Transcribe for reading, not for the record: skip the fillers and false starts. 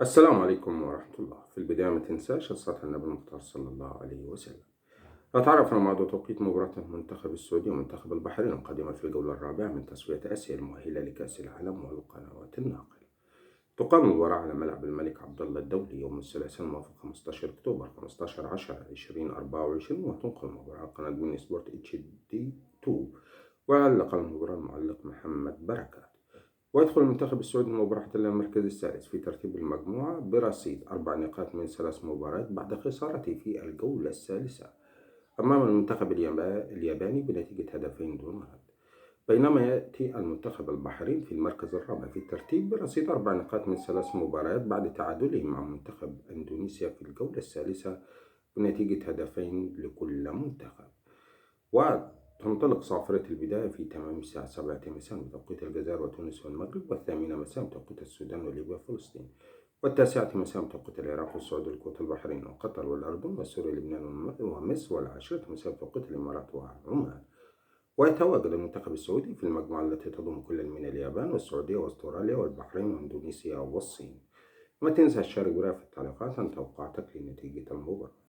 السلام عليكم ورحمة الله. في البداية ما تنساش الصلاة على النبي المختار صلى الله عليه وسلم. نتعرف على موعد توقيت مباراة المنتخب السعودي ومنتخب البحرين القادمة في الجولة الرابعة من تصفية آسيا المؤهلة لكأس العالم والقنوات الناقلة. تقام المباراة على ملعب الملك عبد الله الدولي يوم الثلاثاء الموافق 15 أكتوبر 15/10/2024، وتنقل المباراة على قناة بين سبورت اتش دي 2. وعلق المباراة المعلق محمد بركات. ويدخل المنتخب السعودي المباراة إلى المركز الثالث في ترتيب المجموعة برصيد 4 نقاط من 3 مباريات بعد خسارته في الجولة الثالثة أمام المنتخب الياباني بنتيجة هدفين دون رد. بينما يأتي المنتخب البحرين في المركز الرابع في الترتيب برصيد 4 نقاط من 3 مباريات بعد تعادله مع منتخب إندونيسيا في الجولة الثالثة بنتيجة هدفين لكل منتخب. وتنطلق صافرة البداية في تمام الساعة 7 مساء بتوقيت الجزائر وتونس والمغرب، والثامنة مساء بتوقيت السودان وليبيا وفلسطين، والتاسعة مساء بتوقيت العراق والسعودية والكويت والبحرين وقطر والأردن وسوريا ولبنان ومصر، والعاشرة مساء بتوقيت الإمارات وعمان. ويتواجد المنتخب السعودي في المجموعة التي تضم كل من اليابان والسعودية واستراليا والبحرين واندونيسيا والصين. ما تنسى تشارك برأيك في التعليقات عن توقعاتك لنتيجة المباراة.